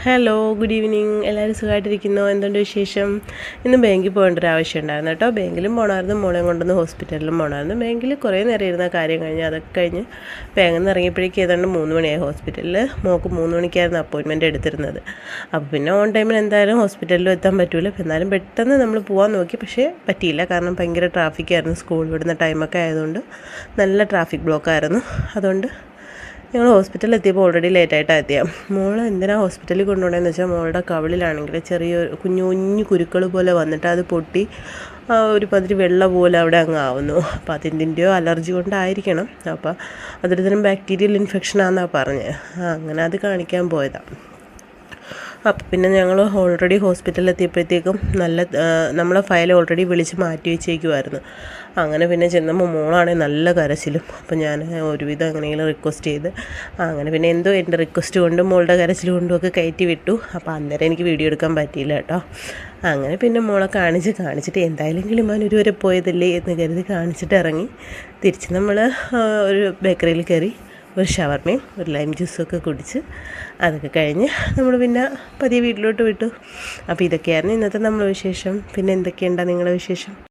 Hello, good evening. എല്ലാവരും സുഖമായിട്ടിരിക്കുന്നു. എന്തുണ്ട് വിശേഷം? ഇന്ന് ബാങ്കിൽ പോകേണ്ട ഒരു ആവശ്യം ഉണ്ടായിരുന്നു കേട്ടോ. ബാങ്കിലും പോകണമായിരുന്നു, മോളെയും കൊണ്ടുവന്ന് ഹോസ്പിറ്റലിലും പോകണമായിരുന്നു. ബാങ്കിൽ കുറേ നേരം ഇരുന്ന കാര്യം കഴിഞ്ഞ് അതൊക്കെ കഴിഞ്ഞ് ബാങ്കിൽ നിന്ന് ഇറങ്ങിയപ്പോഴേക്കും ഏതാണ്ട് 3 മണിയായി. ഹോസ്പിറ്റലിൽ മോൾക്ക് 3 മണിക്കായിരുന്നു അപ്പോയിൻമെൻറ്റ് എടുത്തിരുന്നത്. അപ്പോൾ പിന്നെ ഓൺ ടൈമിൽ എന്തായാലും ഹോസ്പിറ്റലിലും എത്താൻ പറ്റില്ല. എന്നാലും പെട്ടെന്ന് നമ്മൾ പോകാൻ നോക്കി, പക്ഷേ പറ്റിയില്ല. കാരണം ഭയങ്കര ട്രാഫിക്കായിരുന്നു. സ്കൂൾ വിടുന്ന ടൈമൊക്കെ ആയതുകൊണ്ട് നല്ല ട്രാഫിക് ബ്ലോക്കായിരുന്നു. അതുകൊണ്ട് ഞങ്ങൾ ഹോസ്പിറ്റലിൽ എത്തിയപ്പോൾ ഓൾറെഡി ലേറ്റായിട്ടാണ് എത്തിയത്. മോളെ എന്തിനാണ് ഹോസ്പിറ്റലിൽ കൊണ്ടുപോകണമെന്ന് വെച്ചാൽ മോളുടെ കവിളിലാണെങ്കിൽ ചെറിയൊരു കുഞ്ഞു കുഞ്ഞു കുരുക്കൾ പോലെ വന്നിട്ട് അത് പൊട്ടി ഒരു പതിരി വെള്ള പോലെ അവിടെ അങ്ങ് ആവുന്നു. അപ്പോൾ അതെന്തിൻ്റെയോ അലർജി കൊണ്ടായിരിക്കണം. അപ്പോൾ അതൊരു തരം ബാക്ടീരിയൽ ഇൻഫെക്ഷനാണെന്നാണ് പറഞ്ഞത്. അങ്ങനെ അത് കാണിക്കാൻ പോയതാണ്. അപ്പോൾ പിന്നെ ഞങ്ങൾ ഓൾറെഡി ഹോസ്പിറ്റലിൽ എത്തിയപ്പോഴത്തേക്കും നമ്മളെ ഫയൽ ഓൾറെഡി വിളിച്ച് മാറ്റി വെച്ചേക്കുമായിരുന്നു. അങ്ങനെ പിന്നെ ചെന്നപ്പോൾ മോളാണെങ്കിൽ നല്ല കരച്ചിലും. അപ്പോൾ ഞാൻ ഒരുവിധം എങ്ങനെയെങ്കിലും റിക്വസ്റ്റ് ചെയ്ത് അങ്ങനെ പിന്നെ എന്തോ എൻ്റെ റിക്വസ്റ്റ് കൊണ്ടും മോളുടെ കരച്ചിൽ കൊണ്ടും ഒക്കെ കയറ്റി വിട്ടു. അപ്പോൾ അന്നേരം എനിക്ക് വീഡിയോ എടുക്കാൻ പറ്റിയില്ല കേട്ടോ. അങ്ങനെ പിന്നെ മോളെ കാണിച്ചിട്ട് എന്തായാലും കിളിമാൻ വരെ പോയതല്ലേ എന്ന് കരുതി കാണിച്ചിട്ട് ഇറങ്ങി. തിരിച്ച് നമ്മൾ ഒരു ബേക്കറിയിൽ കയറി ഒരു ഷവർമയും ഒരു ലൈം ജ്യൂസൊക്കെ കുടിച്ച് അതൊക്കെ കഴിഞ്ഞ് നമ്മൾ പിന്നെ പതിയെ വീട്ടിലോട്ട് വിട്ടു. അപ്പോൾ ഇതൊക്കെയായിരുന്നു ഇന്നത്തെ നമ്മളെ വിശേഷം. പിന്നെ എന്തൊക്കെയുണ്ടാണ് നിങ്ങളുടെ വിശേഷം?